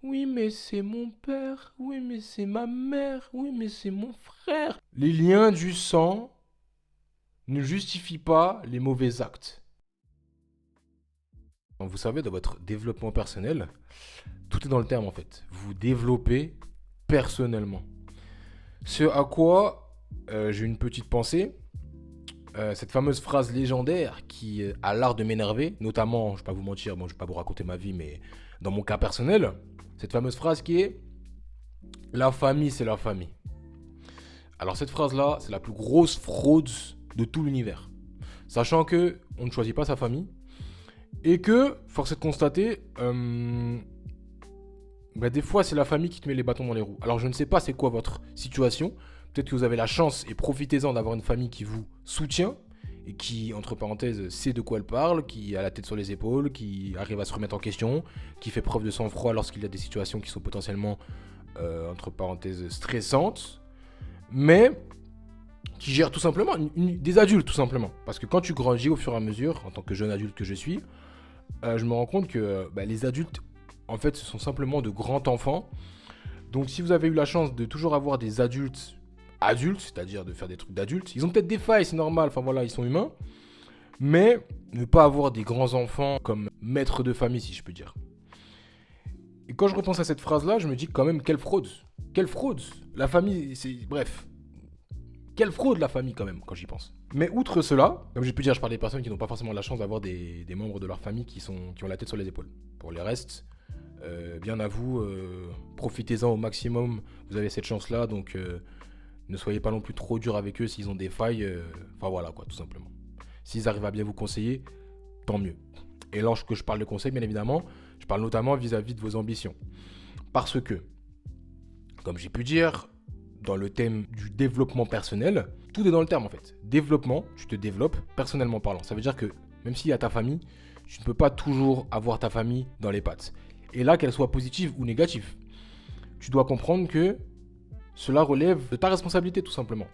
Oui, mais c'est mon père. Oui, mais c'est ma mère. Oui, mais c'est mon frère. Les liens du sang ne justifient pas les mauvais actes. Vous savez, dans votre développement personnel, tout est dans le terme en fait. Vous développez personnellement. Ce à quoi j'ai une petite pensée, cette fameuse phrase légendaire qui a l'art de m'énerver, notamment, je ne vais pas vous mentir, bon, je ne vais pas vous raconter ma vie, mais dans mon cas personnel, cette fameuse phrase qui est la famille, c'est la famille. Alors cette phrase-là, c'est la plus grosse fraude de tout l'univers. Sachant que on ne choisit pas sa famille et que, force est de constater, bah, des fois c'est la famille qui te met les bâtons dans les roues. Alors je ne sais pas c'est quoi votre situation. Peut-être que vous avez la chance et profitez-en d'avoir une famille qui vous soutient et qui, entre parenthèses, sait de quoi elle parle, qui a la tête sur les épaules, qui arrive à se remettre en question, qui fait preuve de sang-froid lorsqu'il y a des situations qui sont potentiellement, entre parenthèses, stressantes, mais qui gère tout simplement des adultes tout simplement. Parce que quand tu grandis au fur et à mesure, en tant que jeune adulte que je suis, je me rends compte que bah, les adultes, en fait, ce sont simplement de grands enfants. Donc si vous avez eu la chance de toujours avoir des adultes, c'est-à-dire de faire des trucs d'adultes, ils ont peut-être des failles, c'est normal, enfin voilà, ils sont humains, mais ne pas avoir des grands enfants comme maîtres de famille, si je peux dire. Et quand je repense à cette phrase-là, je me dis quand même, quelle fraude. Quelle fraude. La famille, c'est... Bref. Quelle fraude la famille quand même, quand j'y pense. Mais outre cela, comme j'ai pu dire, je parle des personnes qui n'ont pas forcément la chance d'avoir des membres de leur famille qui ont la tête sur les épaules. Pour les restes, bien à vous, profitez-en au maximum. Vous avez cette chance-là, donc ne soyez pas non plus trop dur avec eux s'ils ont des failles. Enfin voilà, quoi, tout simplement. S'ils arrivent à bien vous conseiller, tant mieux. Et lorsque je parle de conseils, bien évidemment, je parle notamment vis-à-vis de vos ambitions. Parce que, comme j'ai pu dire, dans le thème du développement personnel, tout est dans le terme en fait. Développement, tu te développes personnellement parlant. Ça veut dire que même s'il y a ta famille, tu ne peux pas toujours avoir ta famille dans les pattes. Et là, qu'elle soit positive ou négative, tu dois comprendre que cela relève de ta responsabilité tout simplement.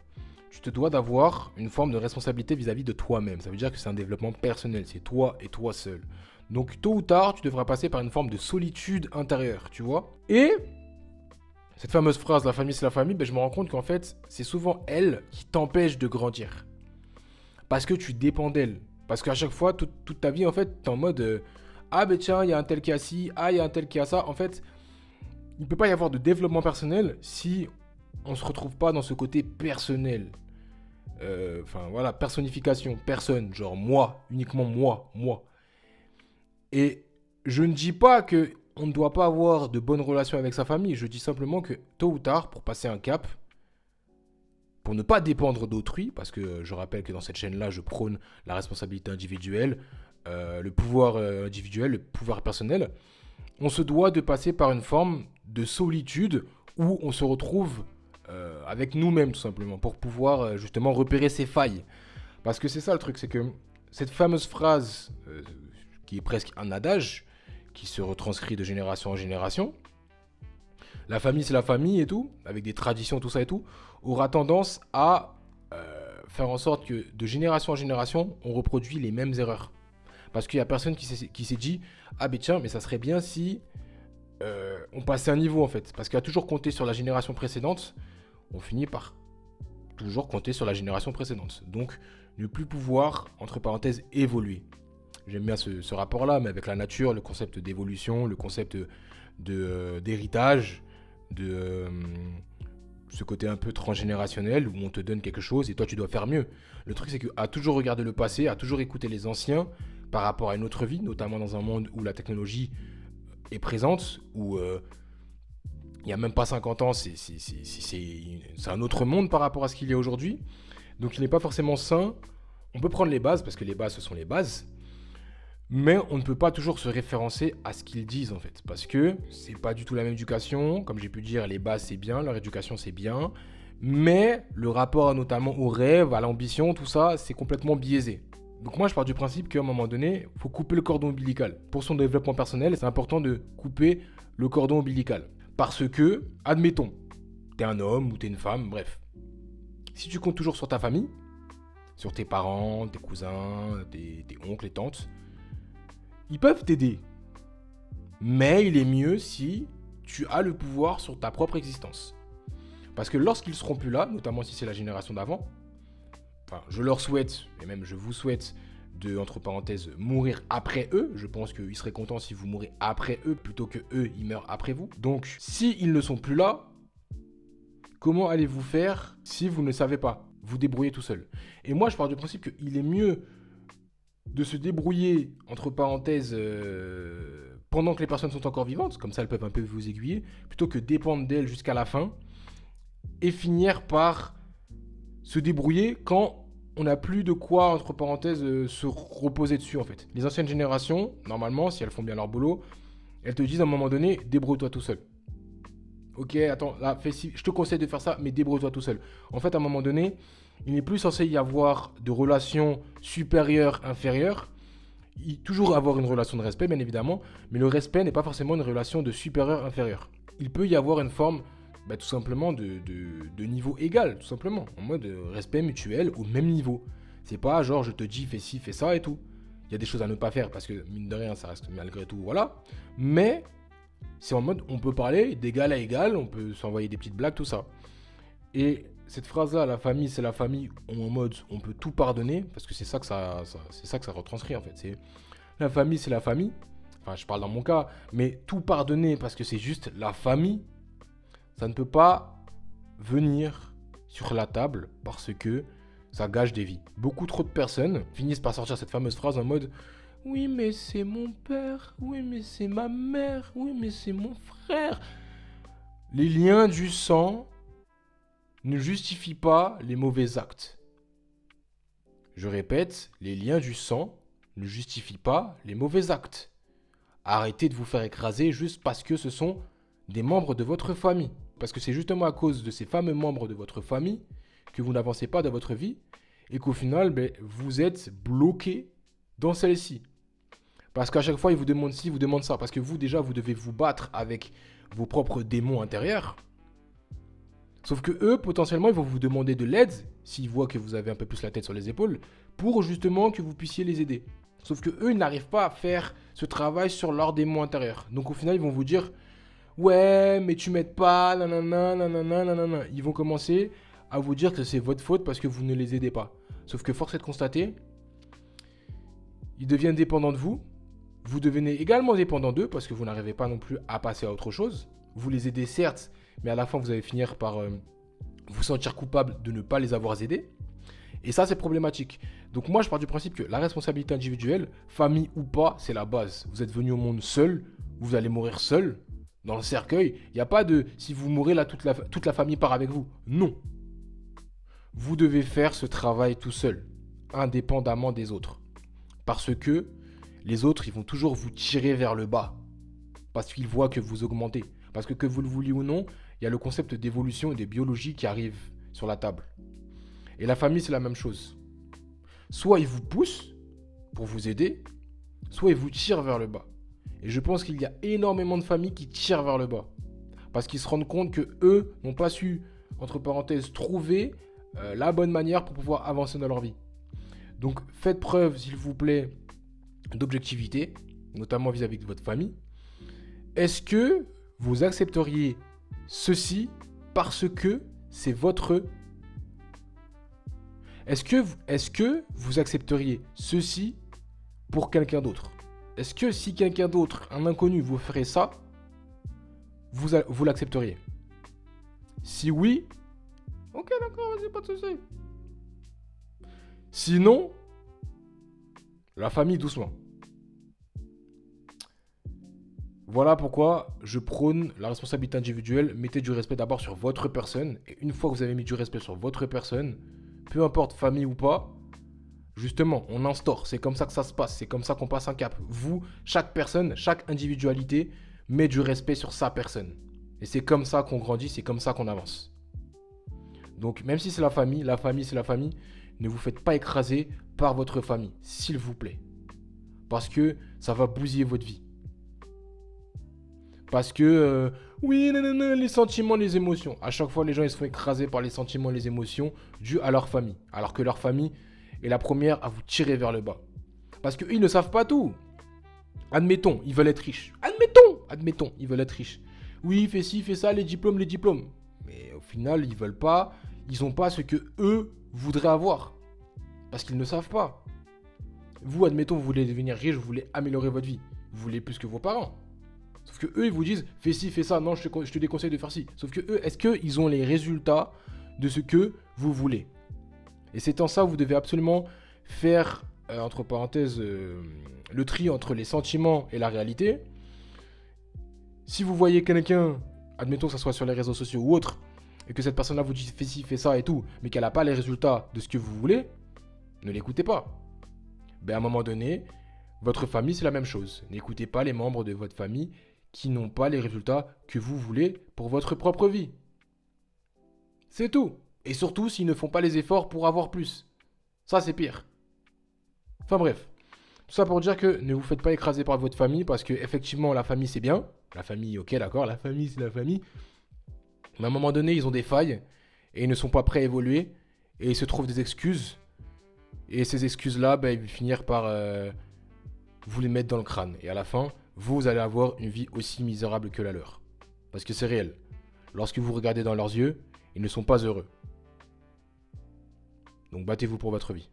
Tu te dois d'avoir une forme de responsabilité vis-à-vis de toi-même. Ça veut dire que c'est un développement personnel, c'est toi et toi seul. Donc tôt ou tard, tu devras passer par une forme de solitude intérieure, tu vois. Et cette fameuse phrase, la famille c'est la famille, ben, je me rends compte qu'en fait, c'est souvent elle qui t'empêche de grandir. Parce que tu dépends d'elle. Parce qu'à chaque fois, toute ta vie, en fait, t'es en mode ah ben tiens, il y a un tel qui a ci, ah il y a un tel qui a ça. En fait, il ne peut pas y avoir de développement personnel si on ne se retrouve pas dans ce côté personnel. Enfin voilà, personnification, personne, genre moi, uniquement moi, moi. Et je ne dis pas que on ne doit pas avoir de bonnes relations avec sa famille. Je dis simplement que tôt ou tard, pour passer un cap, pour ne pas dépendre d'autrui, parce que je rappelle que dans cette chaîne-là, je prône la responsabilité individuelle, le pouvoir individuel, le pouvoir personnel, on se doit de passer par une forme de solitude où on se retrouve avec nous-mêmes tout simplement, pour pouvoir justement repérer ses failles. Parce que c'est ça le truc, c'est que cette fameuse phrase, qui est presque un adage, qui se retranscrit de génération en génération, la famille c'est la famille et tout, avec des traditions, tout ça et tout, aura tendance à faire en sorte que de génération en génération, on reproduit les mêmes erreurs. Parce qu'il y a personne qui s'est dit, ah ben tiens, mais ça serait bien si on passait un niveau en fait. Parce qu'à toujours compter sur la génération précédente, on finit par toujours compter sur la génération précédente. Donc, ne plus pouvoir, entre parenthèses, évoluer. J'aime bien ce rapport-là, mais avec la nature, le concept d'évolution, le concept d'héritage, de ce côté un peu transgénérationnel où on te donne quelque chose et toi tu dois faire mieux. Le truc c'est qu'à toujours regarder le passé, à toujours écouter les anciens par rapport à une autre vie, notamment dans un monde où la technologie est présente, où il n'y a même pas 50 ans, c'est un autre monde par rapport à ce qu'il y a aujourd'hui. Donc il n'est pas forcément sain. On peut prendre les bases, parce que les bases, ce sont les bases. Mais on ne peut pas toujours se référencer à ce qu'ils disent en fait. Parce que c'est pas du tout la même éducation. Comme j'ai pu dire, les bases c'est bien, leur éducation c'est bien. Mais le rapport notamment au rêve, à l'ambition, tout ça, c'est complètement biaisé. Donc moi je pars du principe qu'à un moment donné, il faut couper le cordon ombilical. Pour son développement personnel, c'est important de couper le cordon ombilical. Parce que, admettons, t'es un homme ou t'es une femme, bref. Si tu comptes toujours sur ta famille, sur tes parents, tes cousins, tes oncles et tantes, ils peuvent t'aider. Mais il est mieux si tu as le pouvoir sur ta propre existence. Parce que lorsqu'ils seront plus là, notamment si c'est la génération d'avant, enfin, je leur souhaite, et même je vous souhaite, de, entre parenthèses, mourir après eux. Je pense qu'ils seraient contents si vous mourrez après eux, plutôt que eux, ils meurent après vous. Donc, s'ils ne sont plus là, comment allez-vous faire si vous ne savez pas vous débrouiller tout seul? Et moi, je pars du principe qu'il est mieux de se débrouiller, entre parenthèses, pendant que les personnes sont encore vivantes, comme ça elles peuvent un peu vous aiguiller, plutôt que dépendre d'elles jusqu'à la fin, et finir par se débrouiller quand on n'a plus de quoi, entre parenthèses, se reposer dessus en fait. Les anciennes générations, normalement, si elles font bien leur boulot, elles te disent à un moment donné, débrouille-toi tout seul. Ok, attends, là, je te conseille de faire ça, mais débrouille-toi tout seul. En fait, à un moment donné, il n'est plus censé y avoir de relations supérieures-inférieures. Toujours avoir une relation de respect, bien évidemment, mais le respect n'est pas forcément une relation de supérieur-inférieur. Il peut y avoir une forme, tout simplement, de niveau égal, tout simplement, en mode respect mutuel au même niveau. C'est pas genre je te dis fais ci, fais ça et tout. Il y a des choses à ne pas faire parce que mine de rien, ça reste malgré tout, voilà. Mais c'est en mode on peut parler d'égal à égal, on peut s'envoyer des petites blagues, tout ça. Et cette phrase-là, la famille, c'est la famille, en mode on peut tout pardonner, parce que c'est ça que ça retranscrit en fait. C'est la famille, c'est la famille. Enfin, je parle dans mon cas, mais tout pardonner parce que c'est juste la famille, ça ne peut pas venir sur la table parce que ça gâche des vies. Beaucoup trop de personnes finissent par sortir cette fameuse phrase en mode oui, mais c'est mon père, oui, mais c'est ma mère, oui, mais c'est mon frère. Les liens du sang ne justifient pas les mauvais actes. Je répète, les liens du sang ne justifient pas les mauvais actes. Arrêtez de vous faire écraser juste parce que ce sont des membres de votre famille. Parce que c'est justement à cause de ces fameux membres de votre famille que vous n'avancez pas dans votre vie et qu'au final, vous êtes bloqué dans celle-ci. Parce qu'à chaque fois, ils vous demandent ci, ils vous demandent ça. Parce que vous, déjà, vous devez vous battre avec vos propres démons intérieurs. Sauf que eux, potentiellement, ils vont vous demander de l'aide, s'ils voient que vous avez un peu plus la tête sur les épaules, pour justement que vous puissiez les aider. Sauf que eux, ils n'arrivent pas à faire ce travail sur leurs démons intérieurs. Donc au final, ils vont vous dire « Ouais, mais tu m'aides pas, nanana, nanana, nanana. » Ils vont commencer à vous dire que c'est votre faute parce que vous ne les aidez pas. Sauf que force est de constater, ils deviennent dépendants de vous. Vous devenez également dépendant d'eux parce que vous n'arrivez pas non plus à passer à autre chose. Vous les aidez certes, mais à la fin vous allez finir par vous sentir coupable de ne pas les avoir aidés. Et ça c'est problématique. Donc moi je pars du principe que la responsabilité individuelle, famille ou pas, c'est la base. Vous êtes venu au monde seul, vous allez mourir seul, dans le cercueil. Il n'y a pas de si vous mourrez là toute la famille part avec vous. Non. Vous devez faire ce travail tout seul, indépendamment des autres. Parce que les autres, ils vont toujours vous tirer vers le bas. Parce qu'ils voient que vous augmentez. Parce que vous le vouliez ou non, il y a le concept d'évolution et de biologie qui arrive sur la table. Et la famille, c'est la même chose. Soit ils vous poussent pour vous aider, soit ils vous tirent vers le bas. Et je pense qu'il y a énormément de familles qui tirent vers le bas. Parce qu'ils se rendent compte que eux n'ont pas su, entre parenthèses, trouver la bonne manière pour pouvoir avancer dans leur vie. Donc faites preuve, s'il vous plaît, d'objectivité, notamment vis-à-vis de votre famille. Est-ce que vous accepteriez ceci parce que c'est votre... Est-ce que vous accepteriez ceci pour quelqu'un d'autre? Est-ce que si quelqu'un d'autre, un inconnu, vous ferait ça, vous l'accepteriez? Si oui, ok d'accord, vas-y, pas de souci. Sinon, la famille doucement. Voilà pourquoi je prône la responsabilité individuelle. Mettez du respect d'abord sur votre personne. Et une fois que vous avez mis du respect sur votre personne, peu importe famille ou pas, justement, on instaure. C'est comme ça que ça se passe. C'est comme ça qu'on passe un cap. Vous, chaque personne, chaque individualité met du respect sur sa personne. Et c'est comme ça qu'on grandit, c'est comme ça qu'on avance. Donc, même si c'est la famille, c'est la famille. Ne vous faites pas écraser par votre famille, s'il vous plaît. Parce que ça va bousiller votre vie. Parce que, oui, nanana, les sentiments, les émotions. À chaque fois, les gens ils se font écraser par les sentiments, les émotions dus à leur famille. Alors que leur famille est la première à vous tirer vers le bas. Parce qu'eux, ils ne savent pas tout. Admettons, ils veulent être riches. Admettons, ils veulent être riches. Oui, fais ci, fais ça, les diplômes, les diplômes. Mais au final, ils veulent pas, ils ont pas ce que eux voudraient avoir. Parce qu'ils ne savent pas. Vous, admettons, vous voulez devenir riche, vous voulez améliorer votre vie. Vous voulez plus que vos parents. Sauf que eux, ils vous disent, fais ci, fais ça. Non, je te déconseille de faire ci. Sauf que eux, est-ce qu'ils ont les résultats de ce que vous voulez? Et c'est en ça que vous devez absolument faire, entre parenthèses, le tri entre les sentiments et la réalité. Si vous voyez quelqu'un, admettons que ce soit sur les réseaux sociaux ou autre, et que cette personne-là vous dit fais ci, fais ça et tout, mais qu'elle n'a pas les résultats de ce que vous voulez, ne l'écoutez pas. Ben à un moment donné, votre famille, c'est la même chose. N'écoutez pas les membres de votre famille qui n'ont pas les résultats que vous voulez pour votre propre vie. C'est tout. Et surtout, s'ils ne font pas les efforts pour avoir plus. Ça, c'est pire. Enfin bref. Tout ça pour dire que ne vous faites pas écraser par votre famille parce que effectivement, la famille, c'est bien. La famille, ok, d'accord, la famille, c'est la famille. Mais à un moment donné, ils ont des failles et ils ne sont pas prêts à évoluer et ils se trouvent des excuses. Et ces excuses-là, ben, ils vont finir par vous les mettre dans le crâne. Et à la fin, vous allez avoir une vie aussi misérable que la leur. Parce que c'est réel. Lorsque vous regardez dans leurs yeux, ils ne sont pas heureux. Donc battez-vous pour votre vie.